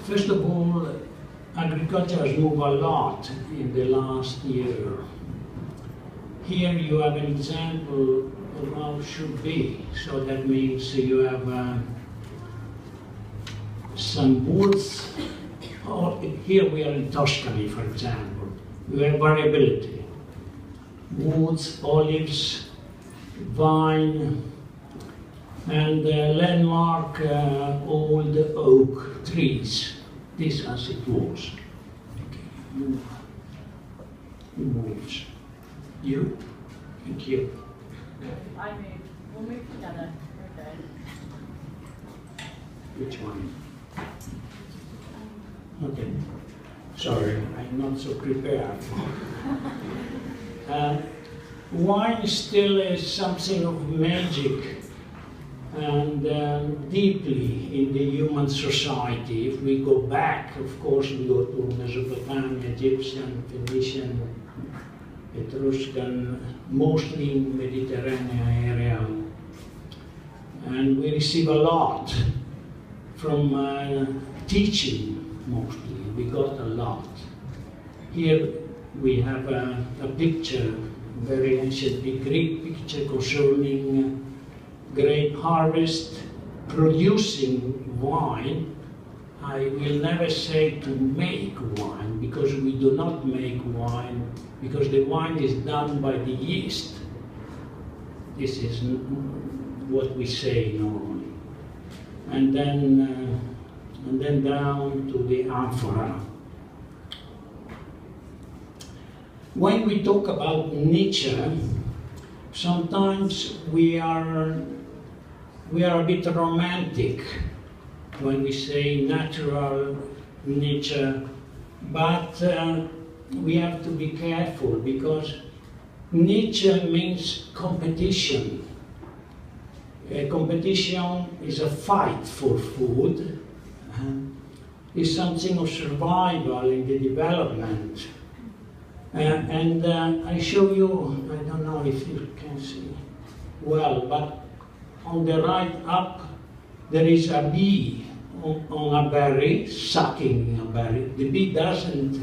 First of all, agriculture has moved a lot in the last year. Here you have an example of how it should be. So that means you have some woods. Here we are in Tuscany, for example. You have variability. Woods, olives, vine, and landmark old oak trees. This as it was. Okay. Moves. You? Thank you. I move. We'll move together. Okay. Which one? Okay. Sorry, I'm not so prepared. Wine still is something of magic and deeply in the human society. If we go back, of course, we go to Mesopotamia, Egyptian, Phoenician, Etruscan, mostly in Mediterranean area. And we receive a lot from teaching, mostly. We got a lot. Here we have a picture, very ancient Greek picture concerning grape harvest, producing wine. I will never say to make wine, because we do not make wine, because the wine is done by the yeast. This is what we say normally. And then down to the amphora. When we talk about nature, sometimes we are a bit romantic when we say natural nature, but we have to be careful, because nature means competition. Competition is a fight for food, is something of survival in the development. And I show you, I don't know if you can see well, but on the right up, there is a bee on a berry, sucking a berry. The bee doesn't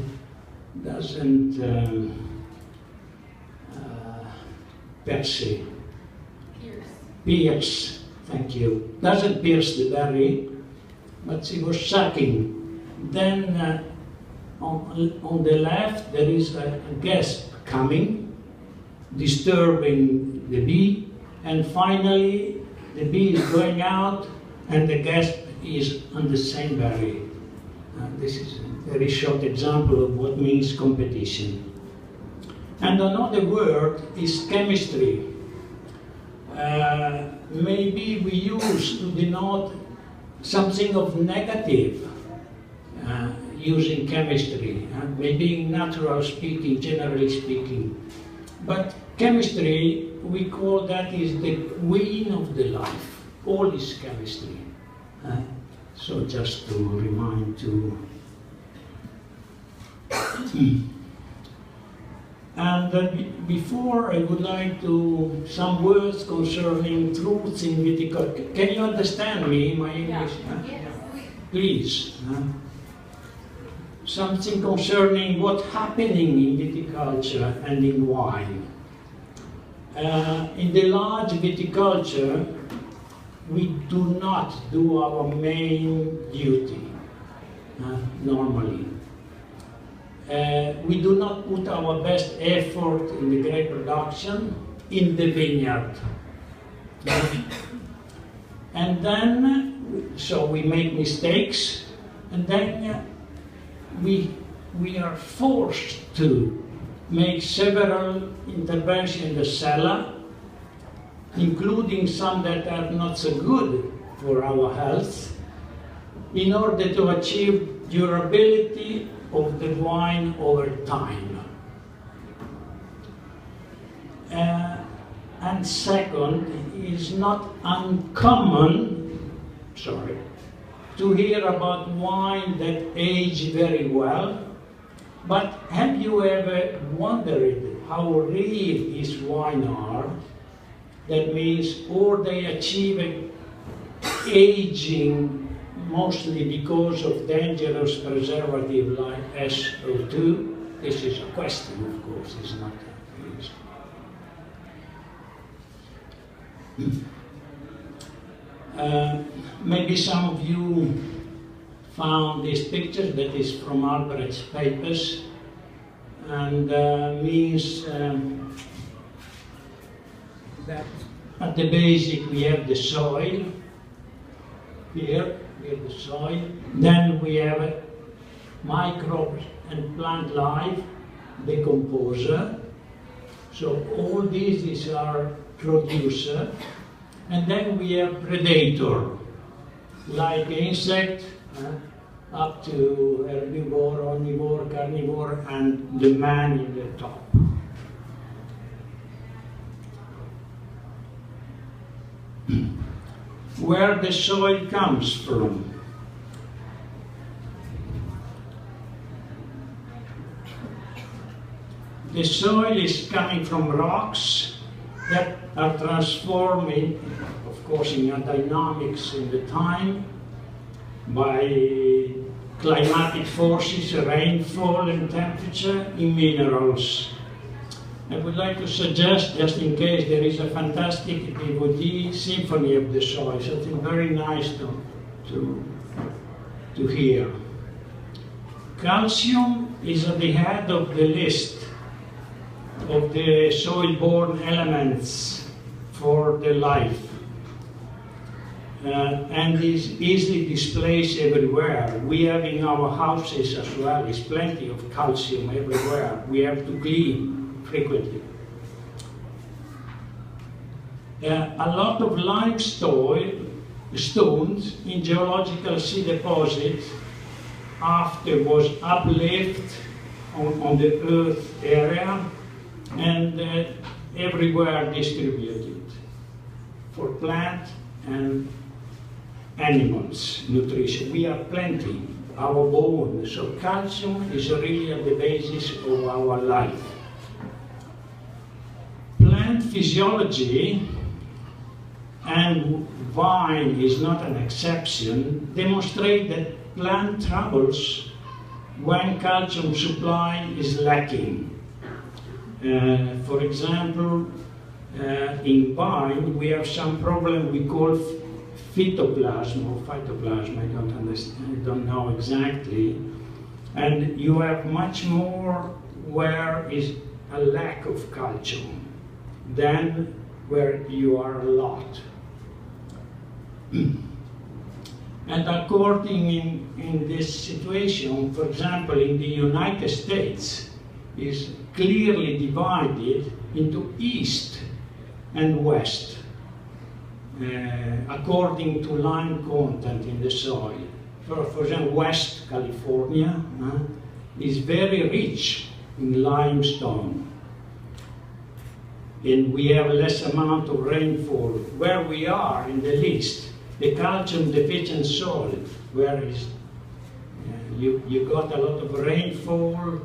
pierce, thank you. Doesn't pierce the berry, but she was sucking. Then on the left, there is a guest coming, disturbing the bee, and finally the bee is going out and the guest is on the same berry. This is a very short example of what means competition. And another word is chemistry. Maybe we use to denote something of negative using chemistry, maybe natural speaking, generally speaking. But chemistry, we call that is the queen of the life. All is chemistry. So just to remind you. And before, I would like to some words concerning truths in viticulture. Can you understand me, my English? Yes. Please. Something concerning what's happening in viticulture and in wine. In the large viticulture, we do not do our main duty normally. We do not put our best effort in the grape production in the vineyard. And then, so we make mistakes, and then we are forced to make several interventions in the cellar, including some that are not so good for our health, in order to achieve durability of the wine over time. And second, it is not uncommon, to hear about wine that age very well, but have you ever wondered how rare these wines are? That means, or they achieve aging mostly because of dangerous preservative like SO2. This is a question, of course, it's not maybe some of you found this picture that is from Albrecht's papers, and means that at the basic we have the soil, here the soil, then we have microbes and plant life, decomposer, so all these are producer, and then we have predator, like insect, up to herbivore, omnivore, carnivore, and the man in the top. Where the soil comes from. The soil is coming from rocks that are transforming, of course, in a dynamics in the time, by climatic forces, rainfall and temperature, in minerals. I would like to suggest, just in case, there is a fantastic DVD, Symphony of the Soil, something very nice to hear. Calcium is at the head of the list of the soil-borne elements for the life. And is easily displaced everywhere. We have in our houses as well, there's plenty of calcium everywhere. We have to clean frequently. A lot of limestone stones in geological sea deposits after was uplifted on the earth area and everywhere distributed for plant and animals nutrition. We have plenty, our bone, so calcium is really at the basis of our life. Plant physiology, and wine is not an exception, demonstrate that plant troubles when calcium supply is lacking. For example, in wine we have some problem we call phytoplasm or phytoplasm, I don't know exactly, and you have much more where is a lack of calcium than where you are a lot. And according in this situation, for example, in the United States, is clearly divided into East and West, according to lime content in the soil. For example, West California is very rich in limestone, and we have less amount of rainfall. Where we are in the list, the calcium deficient soil, where is you got a lot of rainfall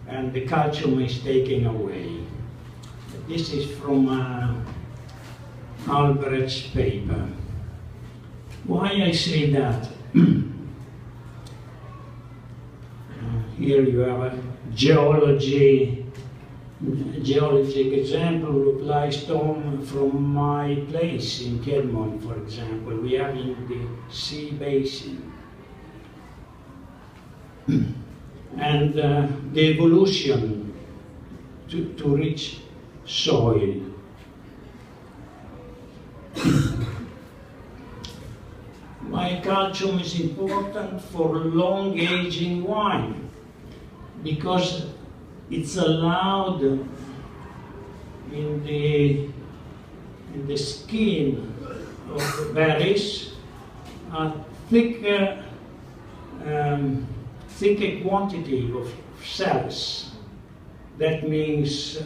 and the calcium is taken away. This is from Albrecht's paper. Why I say that? Here you have a geologic example of limestone from my place in Piedmont, for example. We have in the sea basin. And the evolution to reach soil. Why calcium is important for long aging wine? Because it's allowed in the skin of the berries a thicker quantity of cells. That means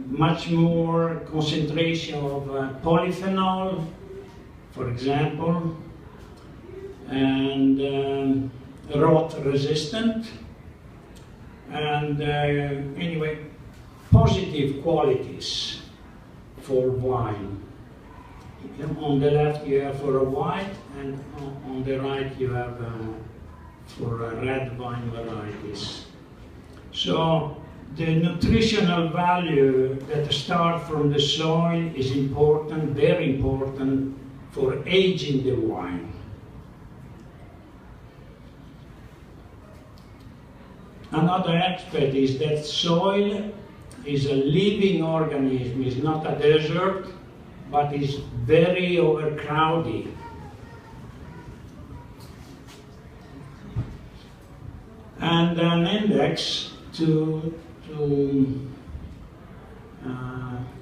much more concentration of polyphenol, for example, and rot resistant, and anyway, positive qualities for wine. On the left you have for a white, and on the right you have for red wine varieties. So the nutritional value that starts from the soil is important, very important for aging the wine. Another aspect is that soil is a living organism, it's not a desert, but is very overcrowded. And an index to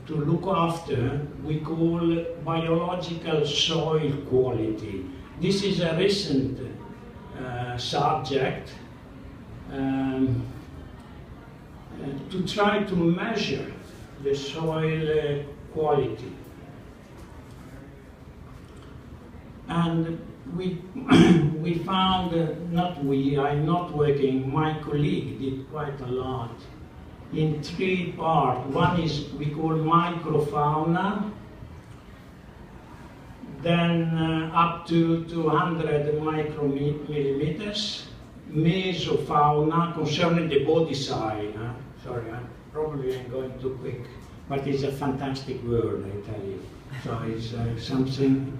look after, we call biological soil quality. This is a recent subject to try to measure the soil quality. And we found, I'm not working, my colleague did quite a lot in 3 parts. One is we call microfauna, then up to 200 micromillimeters, mesofauna concerning the body size. Sorry, probably I'm going too quick, but it's a fantastic word, I tell you. So it's something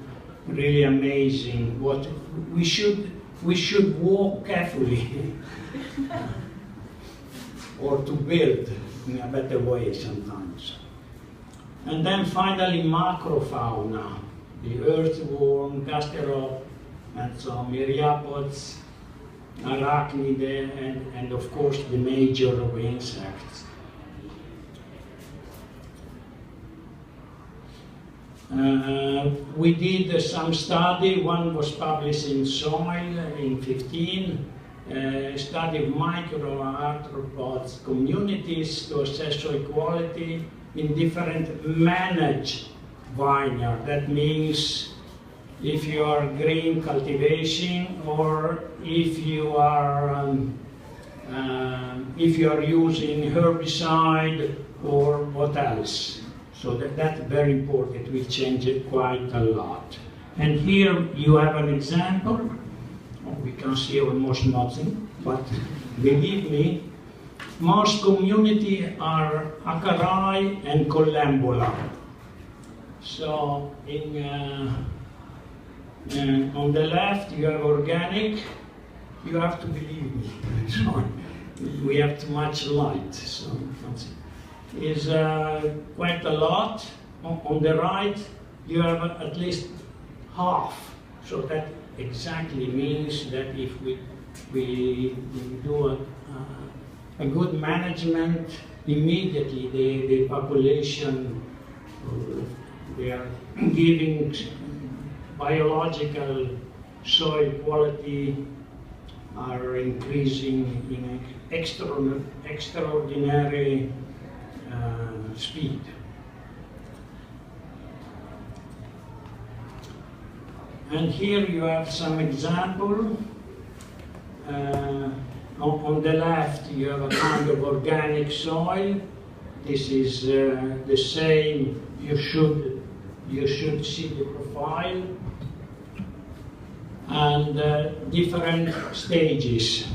really amazing. What we should walk carefully, or to build in a better way sometimes. And then finally macrofauna, the earthworm, gasterop, and so myriapods, arachnid, and of course the major of insects. We did some study. One was published in Soil in 15, study of microarthropods communities to assess soil quality in different managed vineyard. That means if you are green cultivation, or if you are using herbicide, or what else. So that's very important. It will change it quite a lot. And here you have an example. Oh, we can see almost nothing, but believe me, most communities are acari and collembola. So on the left you have organic. You have to believe me. So we have too much light. So is quite a lot. On the right you have at least half. So that exactly means that if we do a good management, immediately the population, they are giving biological soil quality, are increasing in extraordinary speed. And here you have some example. On the left you have a kind of organic soil. This is the same. You should see the profile and different stages.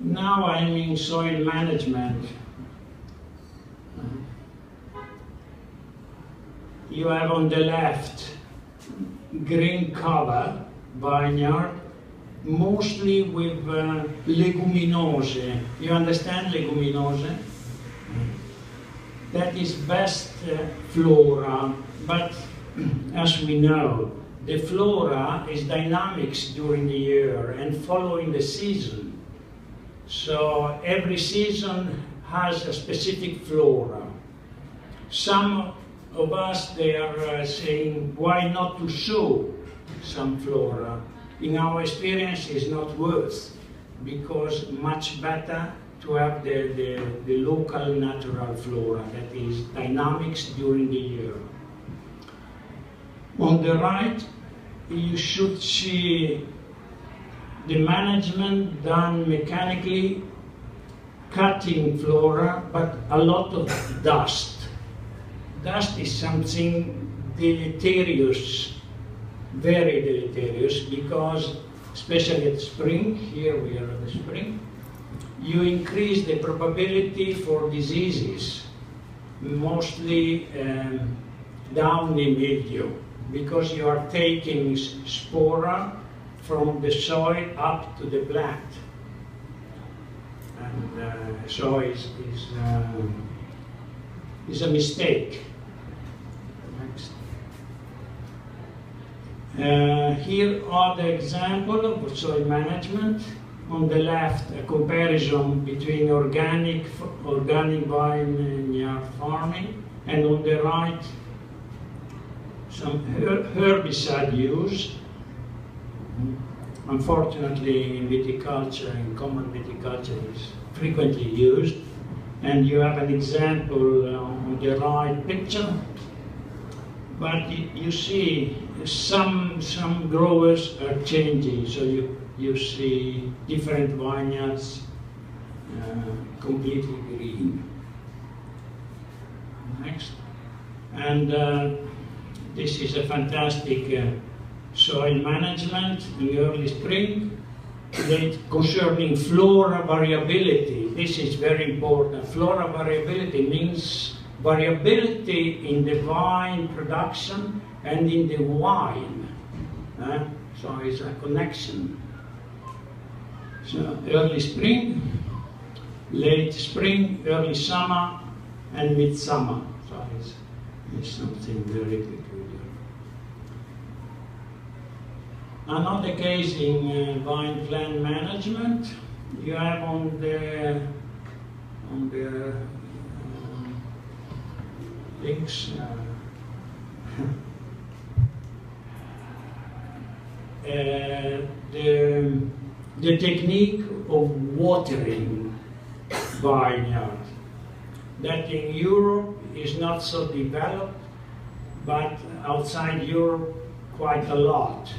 Now I'm in soil management. You have on the left green cover vineyard, mostly with leguminose. You understand leguminose? That is best flora, but as we know, the flora is dynamics during the year and following the season. So every season has a specific flora. Some of us, they are saying, why not to sow some flora? In our experience, it's not worth, because much better to have the local natural flora that is dynamics during the year. On the right, you should see the management done mechanically cutting flora, but a lot of dust. Dust is something deleterious, very deleterious, because especially at spring, here we are at the spring, you increase the probability for diseases, mostly downy mildew, because you are taking spora from the soil up to the plant. And so it's a mistake. Next. Here are the example of soil management. On the left, a comparison between organic vineyard farming, and on the right, some herbicide use. Unfortunately, in viticulture, in common viticulture, is frequently used. And you have an example on the right picture. But you see some growers are changing, so you see different vineyards completely green. Next. And this is a fantastic soil management in the early spring. Concerning flora variability, this is very important. Flora variability means variability in the vine production and in the wine. So it's a connection. So early spring, late spring, early summer, and midsummer. So it's something very peculiar. Another case in vine plant management, you have on the links the technique of watering vineyard. That in Europe is not so developed, but outside Europe quite a lot.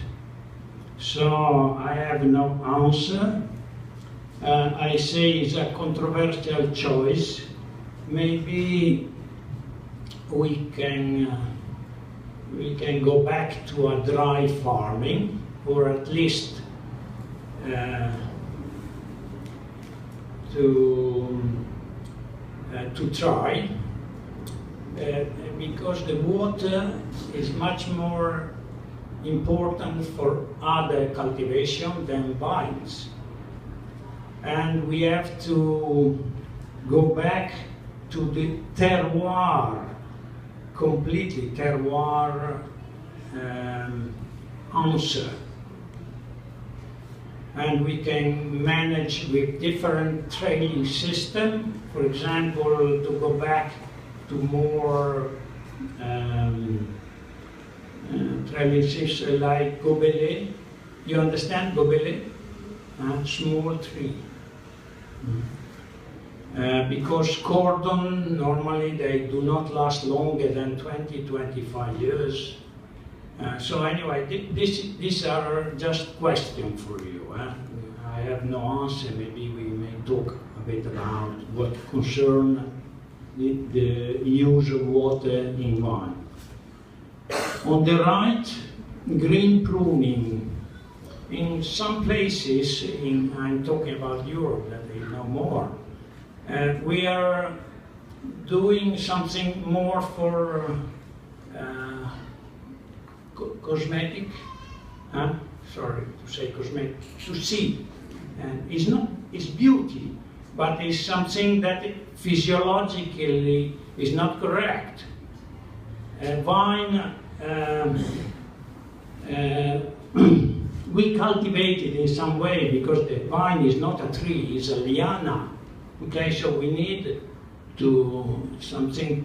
So I have no answer. I say it's a controversial choice. Maybe we can go back to a dry farming, or at least to try, because the water is much more important for other cultivation than vines. And we have to go back to the terroir, completely terroir answer. And we can manage with different trailing system. For example, to go back to more trailing system like gobelet. You understand gobelet? Small tree. Because cordon, normally they do not last longer than 20-25 years. So anyway, these are just questions for you. I have no answer. Maybe we may talk a bit about what concern the use of water in wine. On the right, green pruning. In some places, I'm talking about Europe, that they know more, we are doing something more for cosmetic, sorry to say cosmetic, to see. And it's beauty, but it's something that physiologically is not correct. Vine, we cultivate it in some way because the vine is not a tree, it's a liana. Okay, so we need something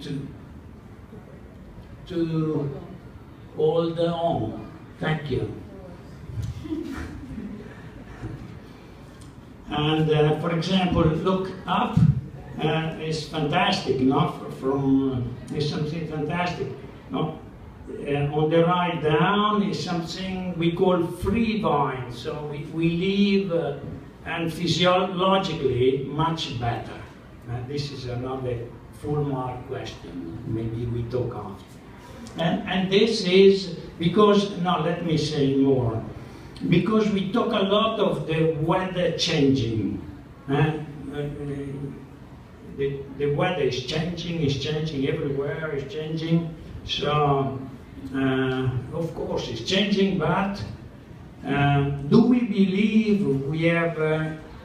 to hold on. Thank you. And for example, look up. It's fantastic, no? It's something fantastic. No? On the right down is something we call free vine. So we live and physiologically much better. This is another full mark question. Maybe we talk after. And this is because, now let me say more, because we talk a lot of the weather changing. The weather is changing everywhere, is changing. So, of course, it's changing, but do we believe we have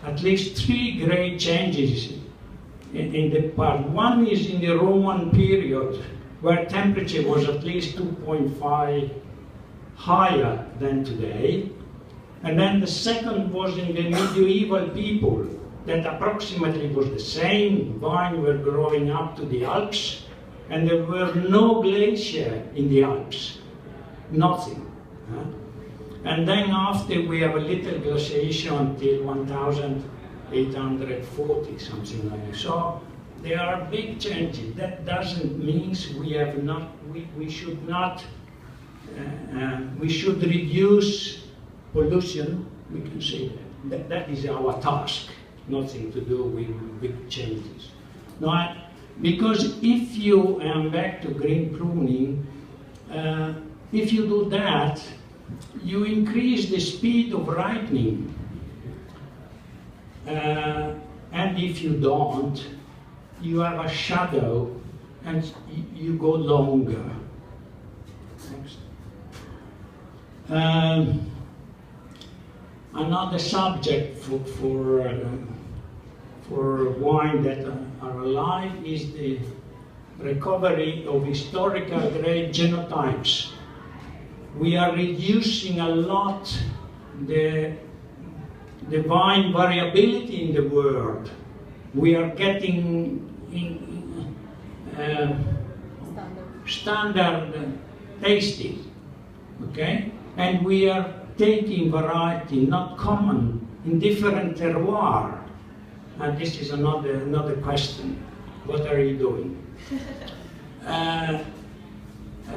at least 3 great changes in the past? One is in the Roman period, where temperature was at least 2.5 higher than today. And then the second was in the medieval people, that approximately was the same. Vines were growing up to the Alps, and there were no glacier in the Alps, nothing. And then after we have a little glaciation until 1840, something like that. So there are big changes. That doesn't mean we should reduce pollution. We can say that. That is our task. Nothing to do with big changes. Now, because if you, back to green pruning, if you do that, you increase the speed of ripening. And if you don't, you have a shadow and you go longer. Next. Another subject for wine that are alive is the recovery of historical great genotypes. We are reducing a lot the vine variability in the world. We are getting standard tasting, okay? And we are taking variety, not common, in different terroir. And this is another question. What are you doing?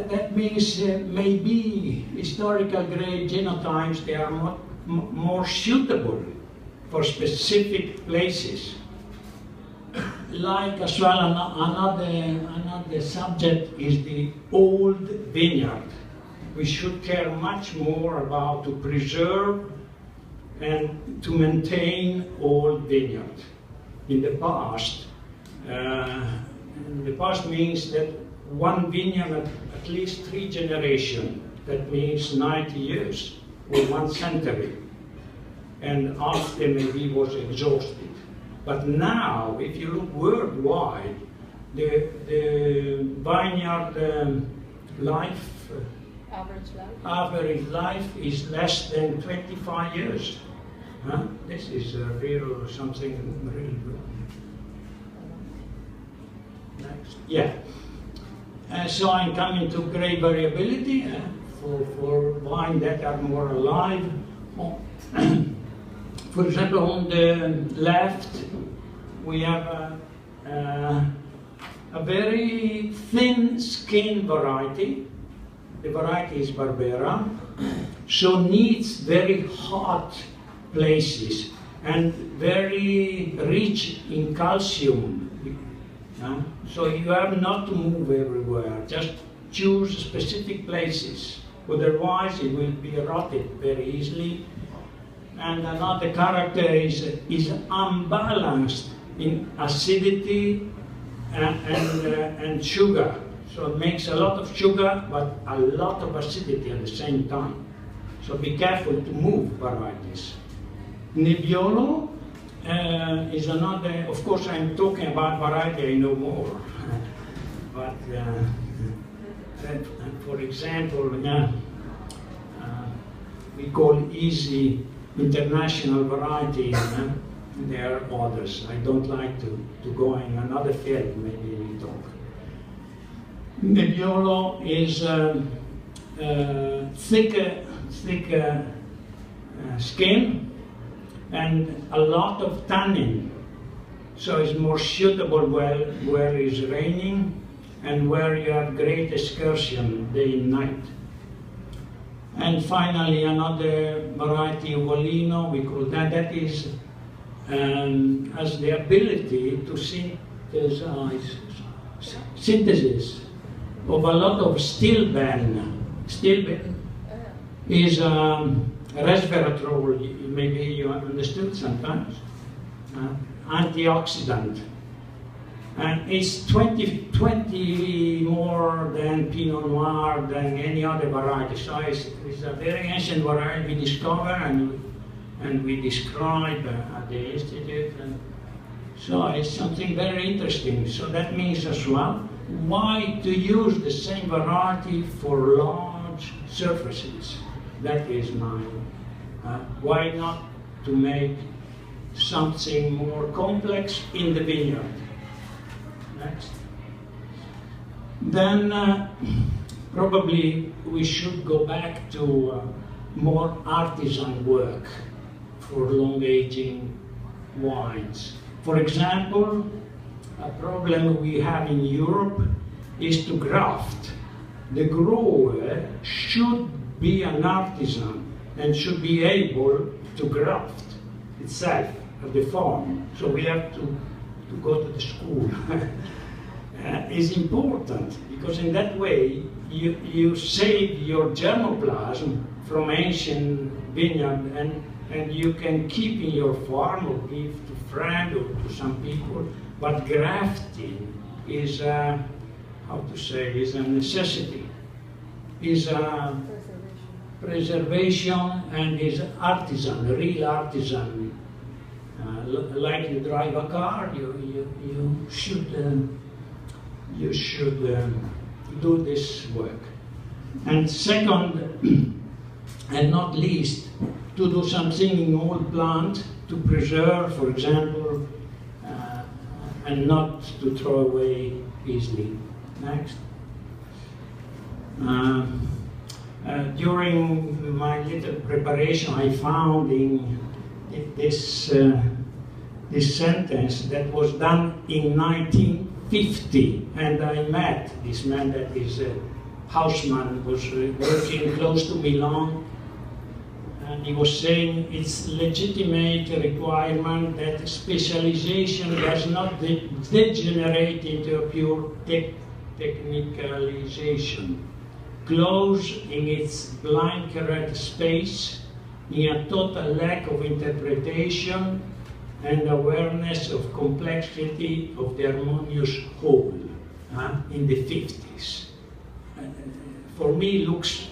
That means maybe historical great genotypes, they are more suitable for specific places. Like as well, another subject is the old vineyard. We should care much more about to preserve and to maintain old vineyard. In the past means that one vineyard at least 3 generations. That means 90 years or 1 century. And after maybe was exhausted. But now, if you look worldwide, the vineyard average life is less than 25 years. This is something really good. Next. Yeah. So I'm coming to great variability for wine that are more alive. For example, on the left, we have a very thin skin variety. The variety is Barbera, so needs very hot places and very rich in calcium. So you have not to move everywhere, just choose specific places. Otherwise it will be rotted very easily. And another character is unbalanced in acidity and sugar. So it makes a lot of sugar, but a lot of acidity at the same time. So be careful to move varieties. Nebbiolo is another, of course I'm talking about variety I know more. But for example, we call easy international variety. There are others. I don't like to go in another field, maybe we talk. Nebbiolo is thicker skin and a lot of tannin. So it's more suitable where it's raining and where you have great excursion day and night. And finally, another variety of Olino, we call that is has the ability to synthesis of a lot of stilben. Stilben is resveratrol, maybe you understood sometimes, antioxidant. And it's 20 more than Pinot Noir, than any other variety. So it's a very ancient variety we discover and we describe at the Institute. And so it's something very interesting. So that means as well, why to use the same variety for large surfaces? That is mine. Why not to make something more complex in the vineyard? Next. Then probably we should go back to more artisan work for long aging wines. For example, a problem we have in Europe is to graft. The grower should be an artisan and should be able to graft itself at the farm. So we have to go to the school. Is important, because in that way you save your germplasm from ancient vineyard, and you can keep in your farm or give to friends or to some people. But grafting is how to say, is a necessity, is a preservation, and is artisan, real artisan. Like you drive a car, you should do this work. And second, and not least, to do something in old plant to preserve, for example, and not to throw away easily. Next. During my little preparation, I found in this sentence that was done in 1950, and I met this man that is a houseman, was working close to Milan, and he was saying it's legitimate requirement that specialization does not degenerate into a pure technicalization, close in its blanketed space, in a total lack of interpretation and awareness of complexity of the harmonious whole in the 50s. For me, looks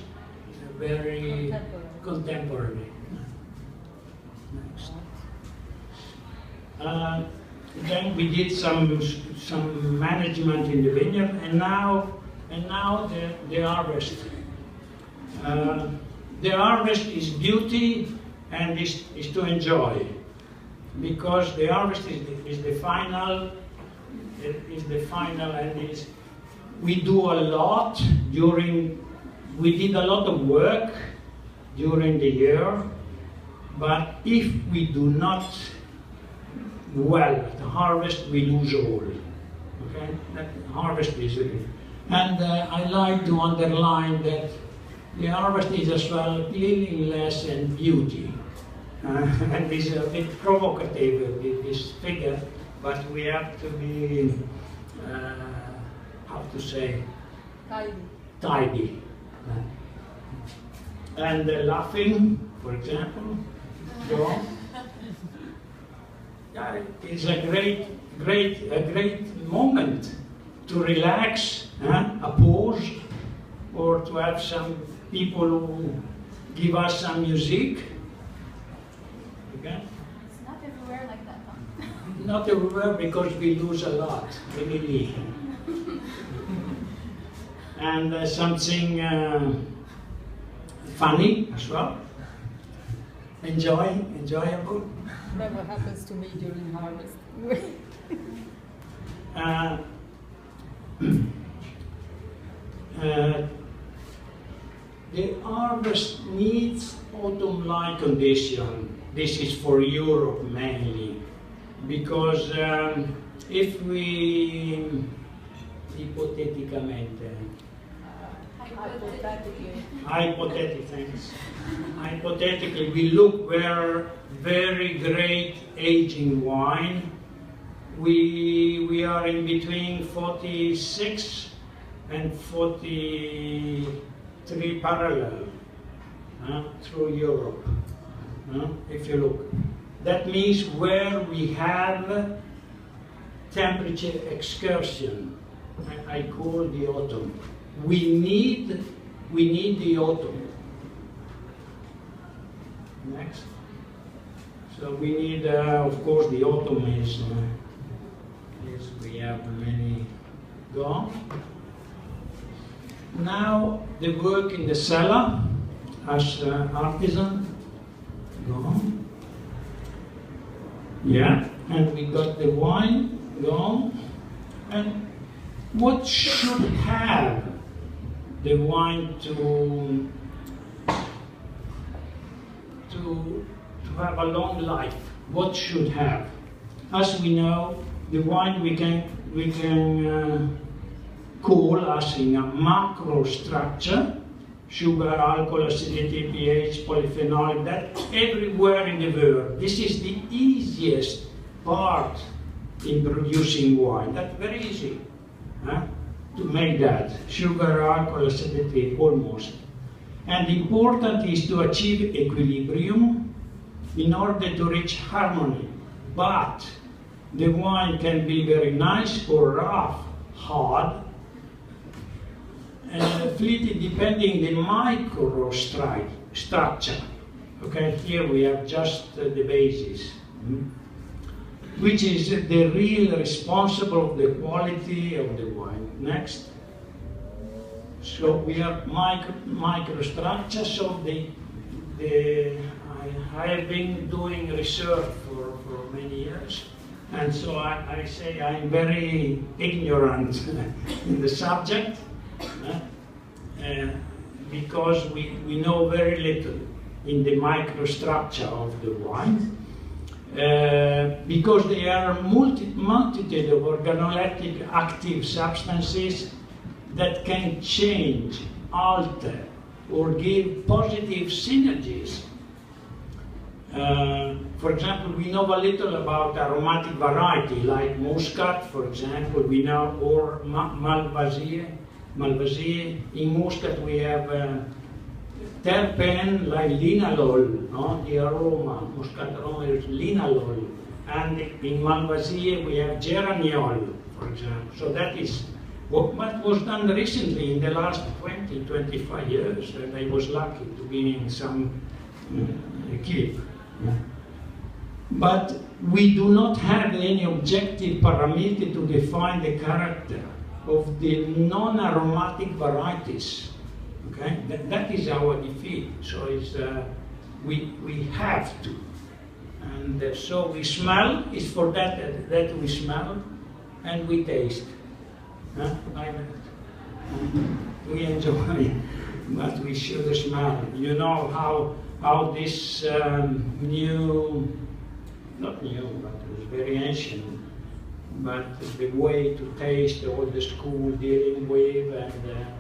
very contemporary. Next. Then we did some management in the vineyard, and now the harvest. The harvest is beauty and is to enjoy, because the harvest is the final, and we do a lot we did a lot of work during the year, but if we do not well the harvest, we lose all. Okay, that harvest is it. And I like to underline that the harvest is as well cleanliness and beauty. And this is a bit provocative, this figure, but we have to be, how to say? Tidy. And laughing, for example, yeah, it's a great moment to relax, a pause, or to have some people who give us some music. Okay? It's not everywhere like that, huh? Not everywhere, because we lose a lot, really. And something funny as well. Enjoyable. Never happens to me during harvest. The harvest needs autumn-like condition. This is for Europe mainly, because if we, hipoteticamente, Hypothetically, thanks. Hypothetically, we look where very great aging wine. We are in between 46 and 43 parallel through Europe. If you look, that means where we have temperature excursion. I call the autumn. We need the autumn. Next. So we need, of course, the autumn is we have many gone. Now the work in the cellar as artisan gone. Yeah, and we got the wine gone. And what should have the wine to have a long life? What should have? As we know, the wine we can call as in a macrostructure, sugar, alcohol, acidity, pH, polyphenol, that everywhere in the world. This is the easiest part in producing wine. That's very easy to make that. Sugar, alcohol, acidity, almost. And important is to achieve equilibrium in order to reach harmony. But the wine can be very nice or rough, hard, fleeted depending the microstructure. Okay, here we have just the basis, which is the real responsible of the quality of the wine. Next. So we have microstructure. So I have been doing research for many years, and so I say I'm very ignorant in the subject because we know very little in the microstructure of the wine. Because there are multitude of organoleptic active substances that can change, alter, or give positive synergies. For example, we know a little about aromatic variety, like Muscat, for example, we know, or Malvasia. In Muscat we have terpene like linalool, no? The aroma, Muscat aroma is linalool. And in Malvasia we have geraniol, for example. So that is what was done recently in the last 20-25 years, and I was lucky to be in some keep. But we do not have any objective parameter to define the character of the non-aromatic varieties. Okay, that is our defeat. So it's, we have to, and so we smell. It's for that we smell, and we taste. We enjoy, but we should smell. You know how this new, not new, but it was very ancient, but the way to taste all the school dealing with and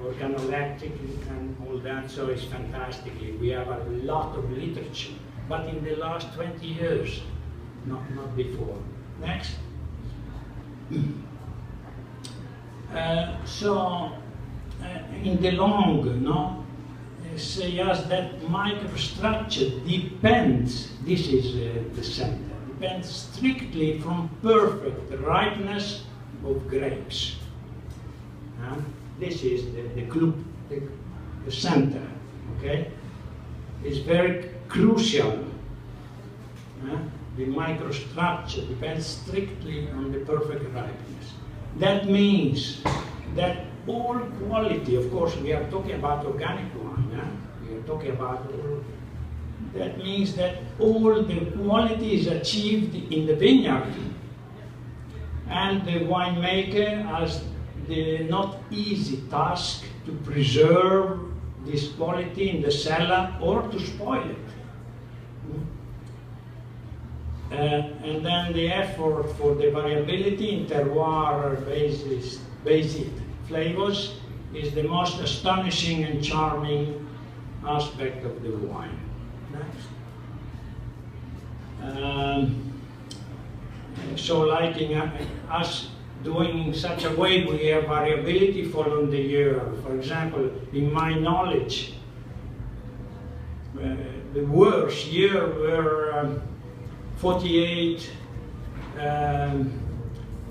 organoleptic and all that, so it's fantastic. We have a lot of literature, but in the last 20 years, not before. Next. In the long, say us that microstructure depends, this is the center, depends strictly from perfect ripeness of grapes. This is the center, okay? It's very crucial. The microstructure depends strictly on the perfect ripeness. That means that all quality, of course, we are talking about organic wine, we are talking about all, that means that all the quality is achieved in the vineyard. And the winemaker has the not easy task to preserve this quality in the cellar or to spoil it. And then the effort for the variability in terroir basic flavors is the most astonishing and charming aspect of the wine. Next. So liking us doing in such a way, we have variability following the year. For example, in my knowledge, the worst year were 48,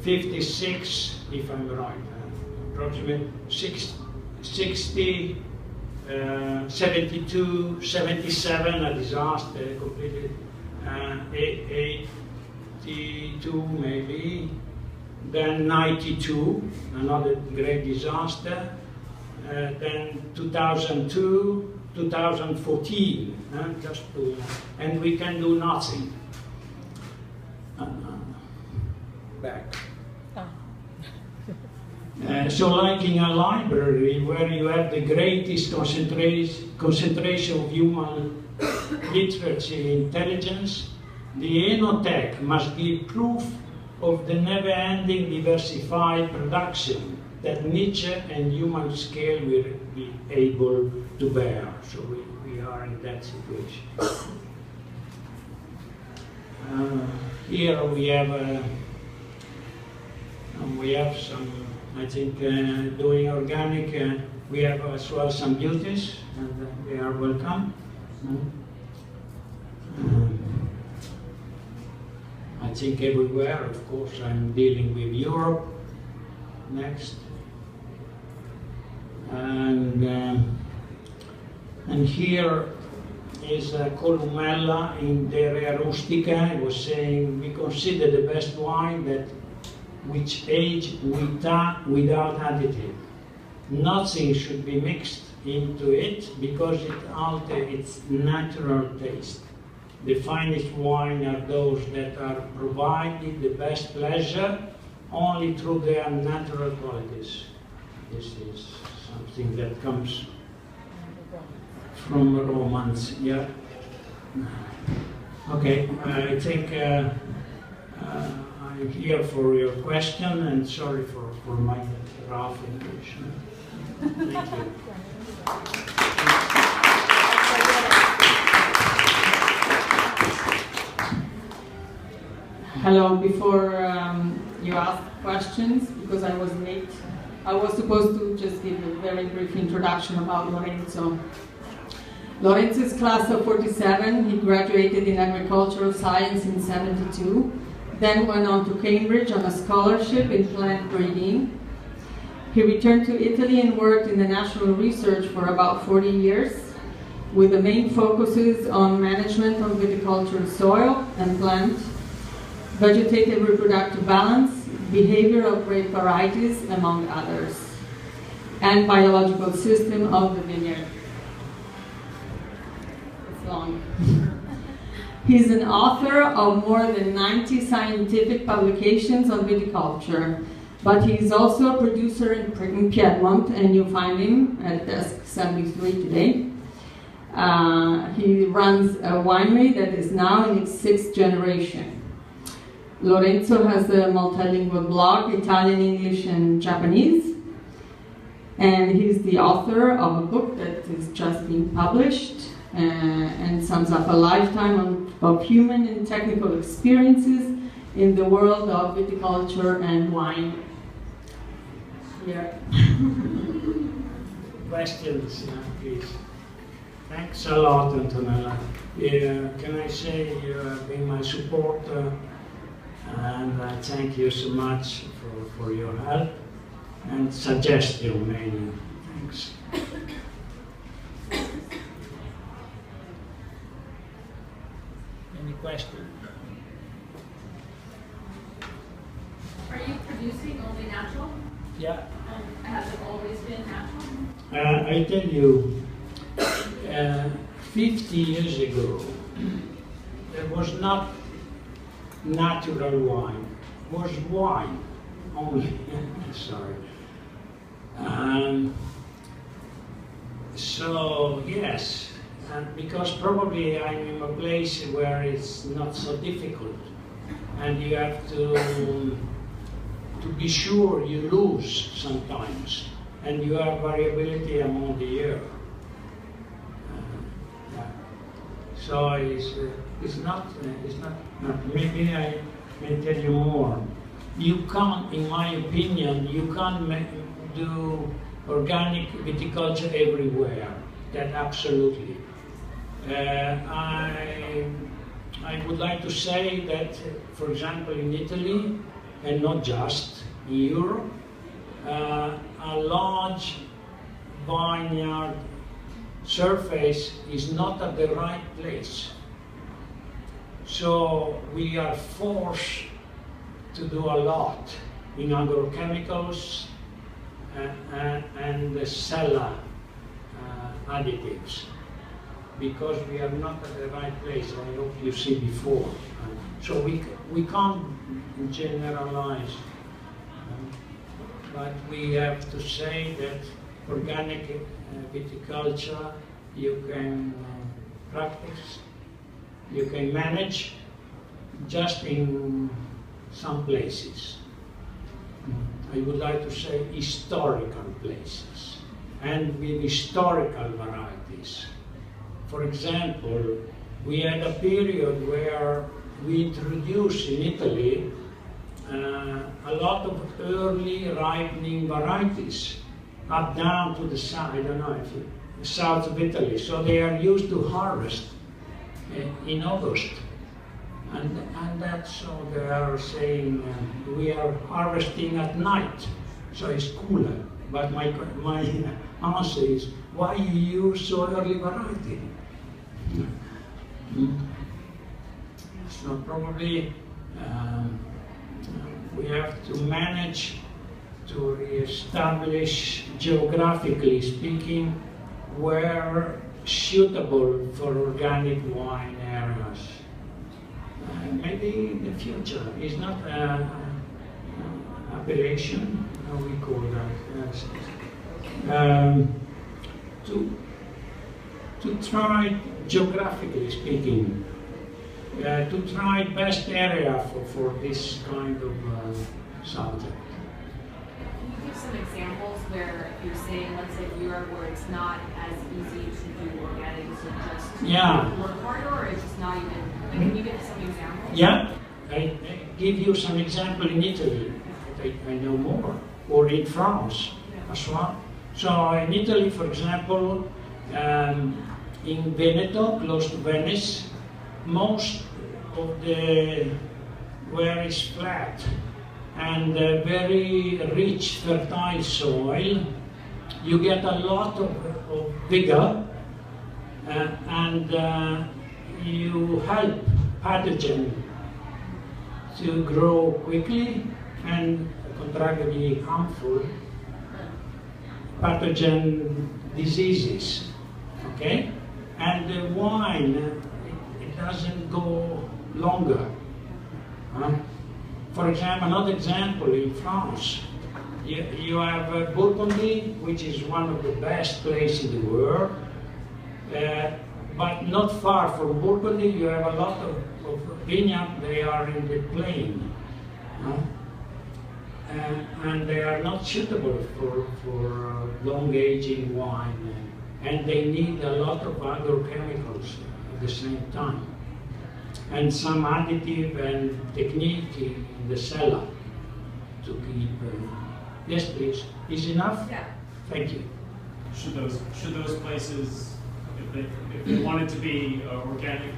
56, if I'm right, approximately 60, 72, 77, a disaster, completely, 82 maybe, then 92, another great disaster, then 2002, 2014, and we can do nothing. Back. So like in a library where you have the greatest concentration of human literature intelligence, the Enothèque must give proof of the never-ending diversified production that nature and human scale will be able to bear. So we are in that situation. Here we have some, I think, doing organic, we have as well some beauties, and they are welcome. I think everywhere, of course, I'm dealing with Europe. Next. And here is Columella in Derea Rustica. I was saying we consider the best wine that which age without additive. Nothing should be mixed into it because it alters its natural taste. The finest wine are those that are provided the best pleasure only through their natural qualities. This is something that comes from romance, yeah. Okay, I think I'm here for your question, and sorry for my rough English. Thank you. Hello, before you ask questions, because I was late, I was supposed to just give a very brief introduction about Lorenzo. Lorenzo is class of 47. He graduated in agricultural science in '72, then went on to Cambridge on a scholarship in plant breeding. He returned to Italy and worked in the national research for about 40 years, with the main focuses on management of viticultural soil and plant, vegetative reproductive balance, behavior of grape varieties, among others, and biological system of the vineyard. It's long. He's an author of more than 90 scientific publications on viticulture, but he's also a producer in Piedmont, and you'll find him at desk 73 today. He runs a winery that is now in its 6th generation. Lorenzo has a multilingual blog, Italian, English, and Japanese. And he's the author of a book that is just being published and sums up a lifetime of human and technical experiences in the world of viticulture and wine. Yeah. Questions, please. Thanks a lot, Antonella. Can I say you have been my supporter, and I thank you so much for your help and suggestion mainly. Thanks. Any question? Are you producing only natural? Yeah. Has it always been natural? I tell you, 50 years ago, there was not natural wine. It was wine only. Sorry. So, yes, and because probably I'm in a place where it's not so difficult, and you have to be sure you lose sometimes, and you have variability among the year. Yeah. So it's not, maybe I may tell you more. You can't, in my opinion, you can't do organic viticulture everywhere. That absolutely. I would like to say that, for example, in Italy, and not just in Europe, a large vineyard surface is not at the right place. So we are forced to do a lot in agrochemicals and the cellar additives, because we are not at the right place. I hope you see before. So we can't generalize, but we have to say that organic viticulture you can practice, you can manage just in some places. I would like to say historical places and with historical varieties. For example, we had a period where we introduced in Italy a lot of early ripening varieties up down to the south, I don't know if the south of Italy. So they are used to harvest in August. And that's so they are saying we are harvesting at night, so it's cooler. But my answer is, why you use so early variety? So probably we have to manage to establish, geographically speaking, where suitable for organic wine areas. Maybe in the future, it's not appellation, how we call that, to try, geographically speaking, to try best area for this kind of subject. Can you give some examples where you're saying, let's say Europe, where it's not as easy to do organic, so just work harder, or it's just not even? Can you give some examples? Yeah, I give you some example in Italy. I know more, or in France as well. So in Italy, for example, in Veneto, close to Venice, most of the where is flat and very rich, fertile soil, you get a lot of vigor and you help pathogen to grow quickly and contrarily harmful pathogen diseases, okay? And the wine, it doesn't go longer. For example, another example in France, you have Burgundy, which is one of the best places in the world, but not far from Burgundy, you have a lot of vineyards. They are in the plain, and they are not suitable for long aging wine, and they need a lot of agrochemicals at the same time, and some additive and technique in the cellar to keep. Yes, please. Is enough? Yeah. Thank you. Should those places, if they wanted to be organic,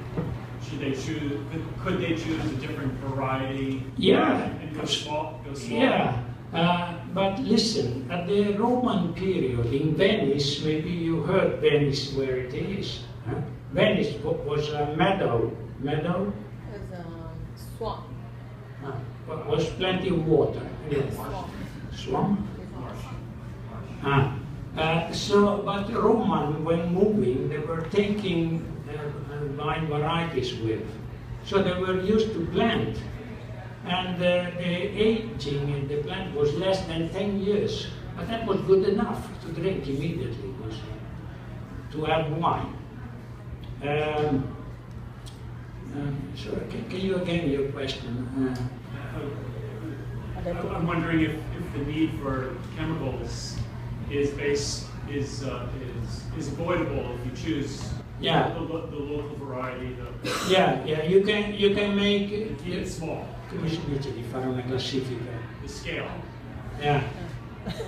could they choose a different variety? Yeah. And go small? Yeah. But listen, at the Roman period in Venice, maybe you heard Venice where it is. Venice was a meadow. Meadow? It was a swamp. Was plenty of water. Swamp? But Roman, when moving, they were taking vine varieties with. So they were used to plant. And the aging in the plant was less than 10 years. But that was good enough to drink immediately, to have wine. So can you again your question? I'm wondering if the need for chemicals is avoidable if you choose Yeah. the local variety. Yeah, you can make It's small. come si dice di fare una classifica? The scale. Yeah.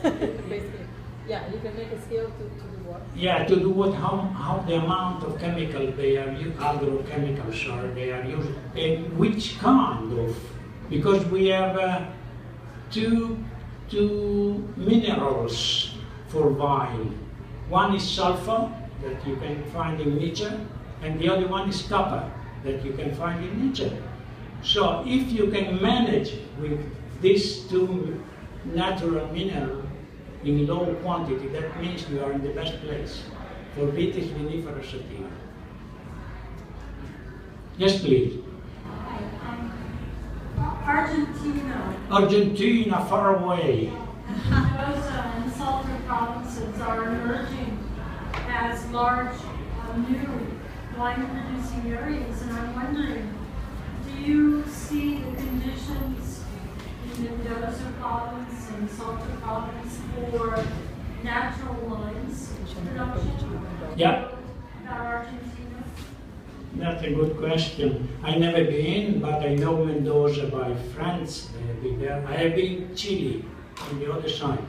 Basically, yeah, you can make a scale to do what? Yeah, to do what, how the amount of chemical they are, agrochemicals are they are using, and which kind of, because we have two minerals for wine. One is sulfur that you can find in nature, and the other one is copper that you can find in nature. So if you can manage with these two natural minerals in low quantity, that means you are in the best place for Vitis vinifera sativa. Yes, please. Argentina. Argentina, far away. Mendoza and Salta provinces are emerging as large, new wine-producing areas, and I'm wondering, do you see the conditions in Mendoza province and Salta province for natural wines production? Yeah. About Argentina? That's a good question. I never been, but I know Mendoza by friends. They have been there. I have been Chile on the other side.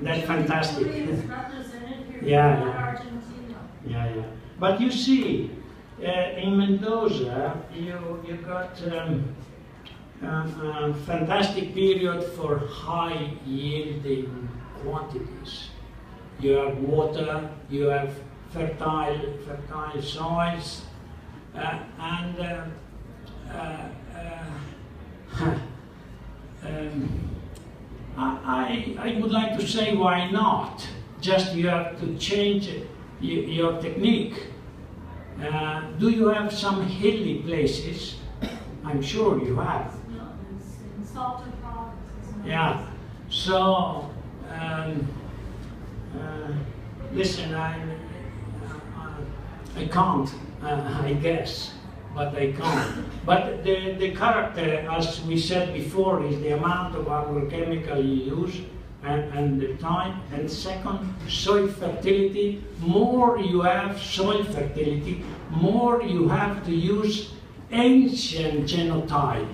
That's fantastic. Chile is represented here, Yeah, not yeah. Argentina. Yeah. But you see, in Mendoza, you got a fantastic period for high yielding quantities. You have water, you have fertile soils, I would like to say why not? Just you have to change your technique. Do you have some hilly places? I'm sure you have. No, it's in Salta province. Yeah. So, listen, I can't, I guess, but I can't. But the character, as we said before, is the amount of agrochemical you use and the time. And second, soil fertility. More you have soil fertility, more you have to use ancient genotype.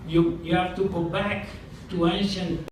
You have to go back to ancient